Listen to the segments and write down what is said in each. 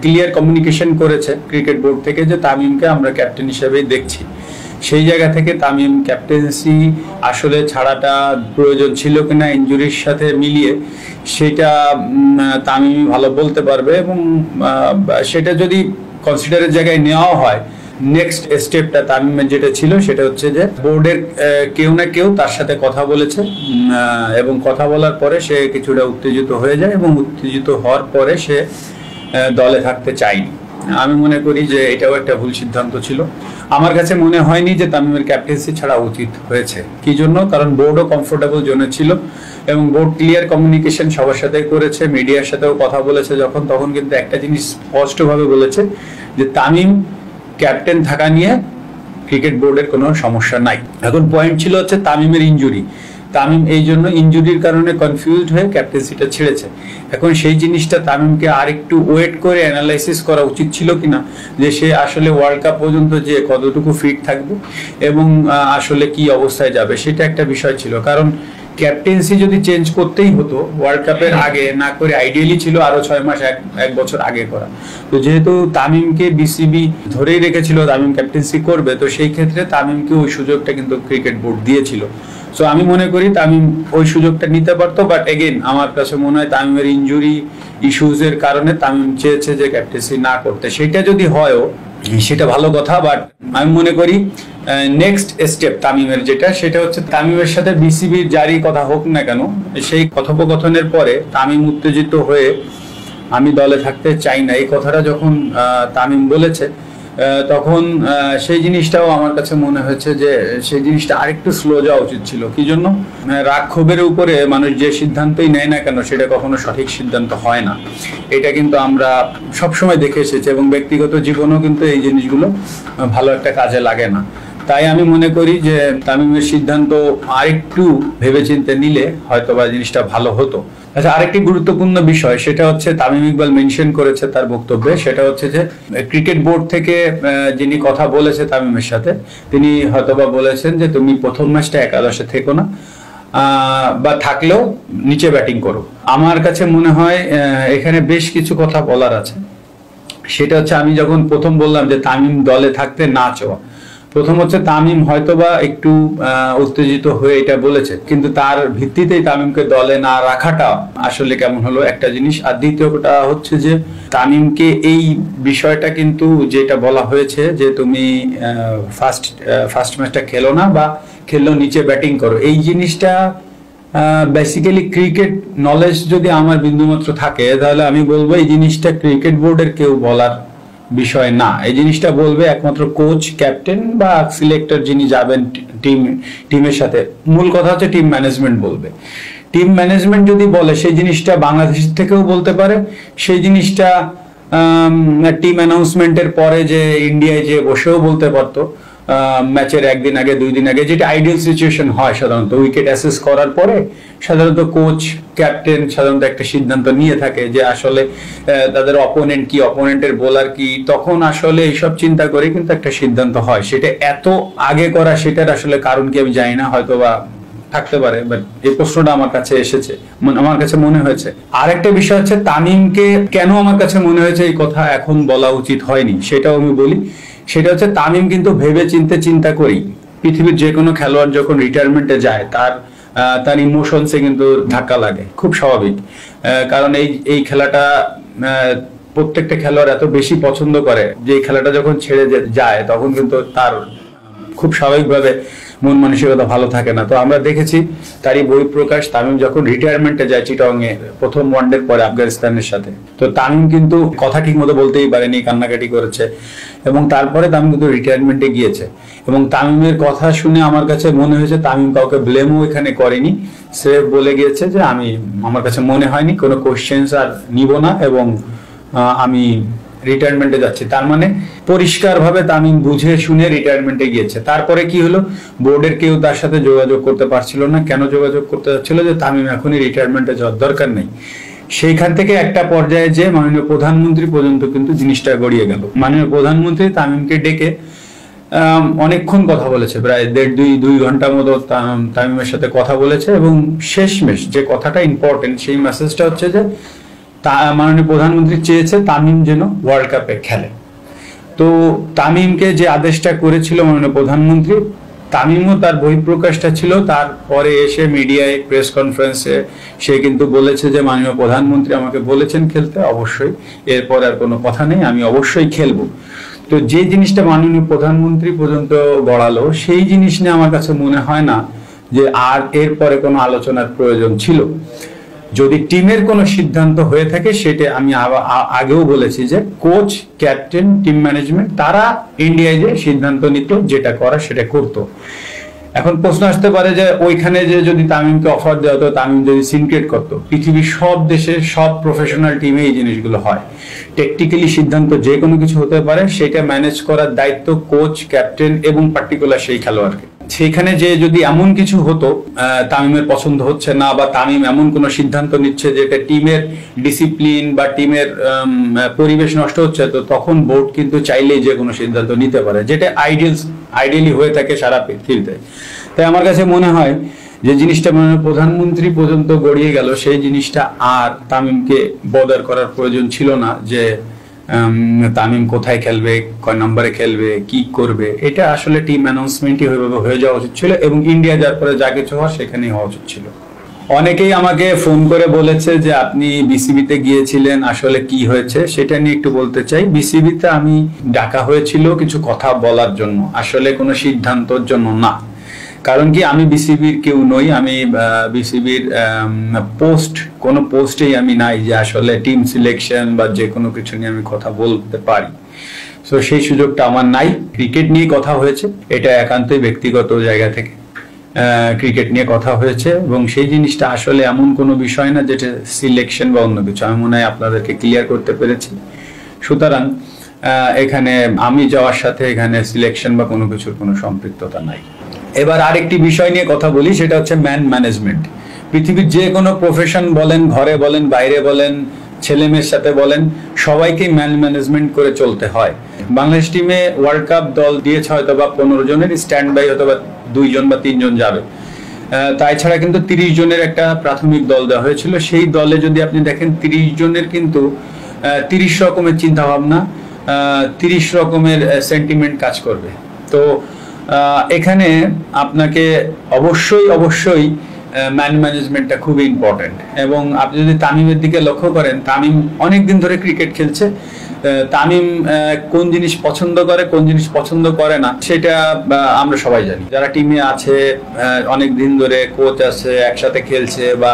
Clear communication করেছে cricket board থেকে যে তামিমকে আমরা ক্যাপ্টেন হিসেবেই দেখছি। সেই জায়গা থেকে তামিম ক্যাপ্টেন্সি আসলে ছাড়াটা প্রয়োজন ছিল কিনা ইনজুরির সাথে মিলিয়ে সেটা তামিম ভালো বলতে পারবে, এবং সেটা যদি কনসিডারের জায়গায় নেওয়া হয়, নেক্সট স্টেপটা তামিমের যেটা ছিল সেটা হচ্ছে যে বোর্ডের কেউ না কেউ তার সাথে কথা বলেছে, এবং কথা বলার পরে সে কিছুটা উত্তেজিত হয়ে যায়, এবং উত্তেজিত হওয়ার পরে সে দলে থাকতে চায়নি। আমি মনে করি যে এটাও একটা ভুল সিদ্ধান্ত ছিল। আমার কাছে মনে হয়নি যে তামিমের ক্যাপ্টেন্সি ছাড়া উচিত হয়েছে। কি জন্য? কারণ বোর্ডও কমফোর্টেবল জোনে ছিল, এবং বোর্ড ক্লিয়ার কমিউনিকেশন সবার সাথে করেছে, মিডিয়ার সাথেও কথা বলেছে যখন, তখন কিন্তু একটা জিনিস স্পষ্টভাবে বলেছে যে তামিম ক্যাপ্টেন থাকা নিয়ে ক্রিকেট বোর্ডের কোনো সমস্যা নাই। এখন পয়েন্ট ছিল হচ্ছে তামিমের ইনজুরি। তামিম এই জন্য ইনজুরির কারণে কনফিউজড হয়ে ক্যাপ্টেন্সিটা ছেড়েছে। এখন সেই জিনিসটা তামিমকে আর একটু ওয়েট করে অ্যানালাইসিস করা উচিত ছিল কিনা, যে সে আসলে ওয়ার্ল্ড কাপ পর্যন্ত যে কতটুকু ফিট থাকবে এবং আসলে কি অবস্থায় যাবে, সেটা একটা বিষয় ছিল। কারণ ক্যাপ্টেন্সি যদি চেঞ্জ করতেই হতো ওয়ার্ল্ড কাপের আগে না করে, আইডিয়ালি ছিল আরো 6 মাস এক বছর আগে করা। তো যেহেতু তামিমকে বিসিবি ধরেই রেখেছিল তামিম ক্যাপ্টেন্সি করবে, তো সেই ক্ষেত্রে তামিমকে ওই সুযোগটা কিন্তু ক্রিকেট বোর্ড দিয়েছিল। সো আমি মনে করি তামিম ওই সুযোগটা নিতে পারতো, বাট এগেন আমার কাছে মনে হয় তামিমের ইনজুরি ইস্যুজের কারণে তামিম চেয়েছে যে ক্যাপ্টেন্সি না করতে। সেটা যদি হয়ও সেটা ভালো কথা, বাট আমি মনে করি নেক্সট স্টেপ তামিমের যেটা, সেটা হচ্ছে তামিমের সাথে বিসিবির জারি কথা হোক না কেন, সেই কথোপকথনের পরে তামিম উত্তেজিত হয়ে আমি দলে থাকতে চাই না এই কথাটা যখন তামিম বলেছে, তখন সেই জিনিসটাও আমার কাছে মনে হয়েছে যে সেই জিনিসটা আরেকটু স্লো যাওয়া উচিত ছিল। কি জন্য? রাগ ক্ষোভের উপরে মানুষ যে সিদ্ধান্তই নেয় না কেন সেটা কখনো সঠিক সিদ্ধান্ত হয় না। এটা কিন্তু আমরা সবসময় দেখে এসেছি, এবং ব্যক্তিগত জীবনেও কিন্তু এই জিনিসগুলো ভালো একটা কাজে লাগে না। তাই আমি মনে করি যে তামিমের সিদ্ধান্ত আরেকটু ভেবেচিন্তে নিলে হয়তোবা জিনিসটা ভালো হতো। আচ্ছা, আরেকটি গুরুত্বপূর্ণ বিষয় সেটা হচ্ছে তামিম ইকবাল মেনশন করেছে তার বক্তব্যে, সেটা হচ্ছে যে ক্রিকেট বোর্ড থেকে যিনি কথা বলেছে তামিমের সাথে, তিনি হয়তোবা বলেছেন যে তুমি প্রথম ম্যাচটা একাদশে থেকো না, বা থাকলেও নিচে ব্যাটিং করো। আমার কাছে মনে হয় এখানে বেশ কিছু কথা বলার আছে। সেটা হচ্ছে, আমি যখন প্রথম বললাম যে তামিম দলে থাকতে না চাওয়া, প্রথম হচ্ছে তামিম হয়তোবা একটু উত্তেজিত হয়ে এটা বলেছে, কিন্তু তার ভিত্তিতেই তামিমকে দলে না রাখাটা আসলে কেমন হলো একটা জিনিস। আর দ্বিতীয়টা হচ্ছে যে তামিমকে এই বিষয়টা কিন্তু যেটা বলা হয়েছে যে তুমি ফার্স্ট ম্যাচটা খেলো না বা খেললেও নিচে ব্যাটিং করো, এই জিনিসটা বেসিক্যালি ক্রিকেট নলেজ যদি আমার বিন্দুমাত্র থাকে তাহলে আমি বলবো এই জিনিসটা ক্রিকেট বোর্ডের কেউ বলার বিষয় না। এই জিনিসটা বলবে একমাত্র কোচ, ক্যাপ্টেন বা সিলেক্টর যিনি যাবেন টিমের সাথে। মূল কথা হচ্ছে টিম ম্যানেজমেন্ট বলবে। টিম ম্যানেজমেন্ট যদি বলে সেই জিনিসটা বাংলাদেশ থেকেও বলতে পারে, সেই জিনিসটা টিম অ্যানাউন্সমেন্টের পরে যে ইন্ডিয়ায় যে বসেও বলতে পারতো ম্যাচের একদিন আগে 2 দিন আগে, যেটা আইডিয়াল সিচুয়েশন হয় সাধারণত। উইকেট অ্যাসেস করার পরে সাধারণত কোচ, ক্যাপ্টেন সাধারণত একটা সিদ্ধান্ত নিয়ে থাকে যে আসলে তাদের অপোনেন্ট কি, অপোনেন্টের বোলার কি, তখন আসলে এইসব চিন্তা করে কিন্তু একটা সিদ্ধান্ত হয়। সেটা এত আগে করা, সেটার আসলে কারণ কি আমি জানি না, হয়তো বা থাকতে পারে, বাট এই প্রশ্নটা আমার কাছে এসেছে, আমার কাছে মনে হয়েছে। আরেকটা বিষয় হচ্ছে তামিমকে কেন আমার কাছে মনে হয়েছে এই কথা এখন বলা উচিত হয়নি, সেটাও আমি বলি। সেটা হচ্ছে তামিম কিন্তু ভেবে চিন্তা করি পৃথিবীর যে কোনো খেলোয়াড় যখন রিটায়ারমেন্টে যায় তার ইমোশনসে কিন্তু ধাক্কা লাগে, খুব স্বাভাবিক। কারণ এই খেলাটা প্রত্যেকটা খেলোয়াড় এত বেশি পছন্দ করে যে এই খেলাটা যখন ছেড়ে যায় তখন কিন্তু তার খুব স্বাভাবিকভাবে মন মানসিকতা ভালো থাকে না। তো আমরা দেখেছি তারই বহিঃপ্রকাশ, তামিম যখন রিটায়ারমেন্টে যায় চিটাগংয়ে প্রথম ওয়ানডের পরে আফগানিস্তানের সাথে, তো তামিম কিন্তু কথা ঠিক মতো বলতেই পারেনি, কান্নাকাটি করেছে, এবং তারপরে তামিম কিন্তু রিটায়ারমেন্টে গিয়েছে। এবং তামিমের কথা শুনে আমার কাছে মনে হয়েছে তামিম কাউকে ব্লেমও এখানে করেনি, সে বলে গিয়েছে যে আমার কাছে মনে হয়নি কোনো কোশ্চেন্স আর নিব না, এবং আমি রিটায়ারমেন্টে যাচ্ছে। তার মানে পরিষ্কারভাবে তামিম বুঝে শুনে রিটায়ারমেন্টে গিয়েছে। তারপরে কি হলো, বোর্ডের কেউ তার সাথে যোগাযোগ করতে পারছিল না। কেন যোগাযোগ করতে যাচ্ছিল? যে তামিম এখনই রিটায়ারমেন্টে যাওয়ার দরকার নেই। সেইখান থেকে একটা পর্যায়ে যে মাননীয় প্রধানমন্ত্রী পর্যন্ত কিন্তু জিনিসটা গড়িয়ে গেল। মাননীয় প্রধানমন্ত্রী তামিমকে ডেকে অনেকক্ষণ কথা বলেছে, প্রায় 1.5-2 ঘন্টা মতো তামিমের সাথে কথা বলেছে, এবং শেষমেশ যে কথাটা ইম্পর্টেন্ট সেই মেসেজটা হচ্ছে যে মাননীয় প্রধানমন্ত্রী চেয়েছে তামিম যেন ওয়ার্ল্ড কাপে খেলে। তো তামিমকে যে আদেশটা করেছিল মাননীয় প্রধানমন্ত্রী, তামিমও তার বহিঃপ্রকাশটা ছিল, তারপরে এসে মিডিয়ায় প্রেস কনফারেন্সে সে কিন্তু বলেছে যে মাননীয় প্রধানমন্ত্রী আমাকে বলেছেন খেলতে, অবশ্যই এরপর আর কোনো কথা নেই, আমি অবশ্যই খেলবো। তো যে জিনিসটা মাননীয় প্রধানমন্ত্রী পর্যন্ত গড়ালো, সেই জিনিস নিয়ে আমার কাছে মনে হয় না যে আর এরপরে কোনো আলোচনার প্রয়োজন ছিল। যদি টিমের কোনো সিদ্ধান্ত হয়ে থাকে, সেটা আমি আগেও বলেছি যে কোচ, ক্যাপ্টেন, টিম ম্যানেজমেন্ট তারা ইন্ডিয়ায় যে সিদ্ধান্ত নিত, যেটা করা সেটা করতো। এখন প্রশ্ন আসতে পারে যে ওইখানে যে যদি তামিমকে অফার দেওয়া হতো, তামিম যদি সিনক্রেট করতো, পৃথিবীর সব দেশে সব প্রফেশনাল টিমে এই জিনিসগুলো হয়। টেকনিক্যালি সিদ্ধান্ত যে কোনো কিছু হতে পারে, সেটা ম্যানেজ করার দায়িত্ব কোচ, ক্যাপ্টেন এবং পার্টিকুলার সেই খেলোয়াড়কে। সেখানে যে যদি এমন কিছু হতো, তামিমের পছন্দ হচ্ছে না বা তামিম এমন কোনো সিদ্ধান্ত নিচ্ছে যেটা টিমের ডিসিপ্লিন বা টিমের পরিবেশ নষ্ট হচ্ছে, তো তখন বোর্ড কিন্তু চাইলেই যে কোনো সিদ্ধান্ত নিতে পারে, যেটা আইডিয়ালি হয়ে থাকে সারা পৃথিবীতে। তাই আমার কাছে মনে হয় যে জিনিসটা মাননীয় প্রধানমন্ত্রী পর্যন্ত গড়িয়ে গেল, সেই জিনিসটা আর তামিমকে বদার করার প্রয়োজন ছিল না যে তামিম কোথায় খেলবে, কয় নম্বরে খেলবে, কি করবে। এটা আসলে টিম অ্যানাউন্সমেন্টই হয়ে যাওয়া উচিত ছিল এবং ইন্ডিয়া যার পরে যা কিছু হওয়ার সেখানেই হওয়া উচিত ছিল। অনেকেই আমাকে ফোন করে বলেছে যে আপনি বিসিবিতে গিয়েছিলেন, আসলে কি হয়েছে সেটা নিয়ে একটু বলতে চাই। বিসিবিতে আমি ডাকা হয়েছিল কিছু কথা বলার জন্য, আসলে কোনো সিদ্ধান্তর জন্য না। কারণ কি, আমি বিসিবির কেউ নই, আমি বিসিবির কোনো পোস্টেই আমি নাই যে আসলে টিম সিলেকশন বা যে কোনো কিছু নিয়ে আমি কথা বলতে পারি। তো সেই সুযোগটা আমার নাই। ক্রিকেট নিয়ে কথা হয়েছে, এটা একান্তই ব্যক্তিগত জায়গা থেকে ক্রিকেট নিয়ে কথা হয়েছে এবং সেই জিনিসটা আসলে এমন কোনো বিষয় না যেটা সিলেকশন বা অন্য কিছু। আমি মনে হয় আপনাদেরকে ক্লিয়ার করতে পেরেছি। সুতরাং এখানে আমি যাওয়ার সাথে এখানে সিলেকশন বা কোনো কিছুর কোনো সম্পৃক্ততা নাই। এবার আরেকটি বিষয় নিয়ে কথা বলি, সেটা হচ্ছে ম্যান ম্যানেজমেন্ট। পৃথিবীর যে কোনো প্রফেশন বলেন, ঘরে বলেন, বাইরে বলেন, ছেলে মেয়ের সাথে বলেন, সবাইকে ম্যান ম্যানেজমেন্ট করে চলতে হয়। বাংলাদেশ টিমে ওয়ার্ল্ড কাপ দল দিয়েছে হয়তো বা 15 জনের, স্ট্যান্ড বাই হয়তো বা 2 জন বা 3 জন যাবে। তাই ছাড়া কিন্তু 30 জনের একটা প্রাথমিক দল দেওয়া হয়েছিল। সেই দলে যদি আপনি দেখেন 30 জনের কিন্তু 30 রকমের চিন্তা ভাবনা, 30 রকমের সেন্টিমেন্ট কাজ করবে। তো এখানে আপনাকে অবশ্যই ম্যান ম্যানেজমেন্টটা খুবই ইম্পর্টেন্ট। এবং আপনি যদি তামিমের দিকে লক্ষ্য করেন, তামিম অনেকদিন ধরে ক্রিকেট খেলছে। তামিম কোন জিনিস পছন্দ করে, কোন জিনিস পছন্দ করে না, সেটা আমরা সবাই জানি। যারা টিমে আছে অনেক দিন ধরে, কোচ আছে, একসাথে খেলছে বা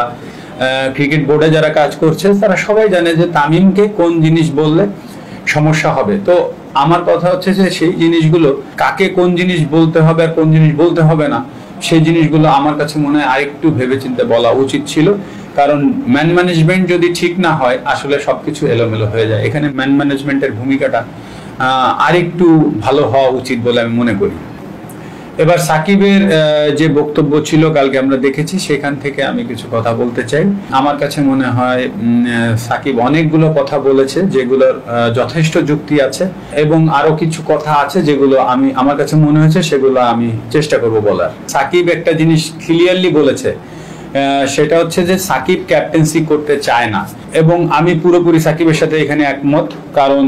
ক্রিকেট বোর্ডে যারা কাজ করছে, তারা সবাই জানে যে তামিমকে কোন জিনিস বললে সমস্যা হবে। তো আমার কথা হচ্ছে যে সেই জিনিসগুলো, কাকে কোন জিনিস বলতে হবে আর কোন জিনিস বলতে হবে না, সেই জিনিসগুলো আমার কাছে মনে হয় আরেকটু ভেবেচিন্তে বলা উচিত ছিল। কারণ ম্যান ম্যানেজমেন্ট যদি ঠিক না হয়, আসলে সবকিছু এলোমেলো হয়ে যায়। এখানে ম্যান ম্যানেজমেন্টের ভূমিকাটা আরেকটু ভালো হওয়া উচিত বলে আমি মনে করি। এবার সাকিবের যে বক্তব্য ছিল কালকে আমরা দেখেছি, সেখান থেকে আমি কিছু কথা বলতে চাই। আমার কাছে মনে হয় সাকিব অনেকগুলো কথা বলেছে যেগুলোর যথেষ্ট যুক্তি আছে এবং আরো কিছু কথা আছে যেগুলো আমার কাছে মনে হয়েছে সেগুলো আমি চেষ্টা করব বলার। সাকিব একটা জিনিস ক্লিয়ারলি বলেছে, সেটা হচ্ছে যে সাকিব ক্যাপ্টেন্সি করতে চায় না এবং আমি পুরোপুরি সাকিবের সাথে এখানে একমত। কারণ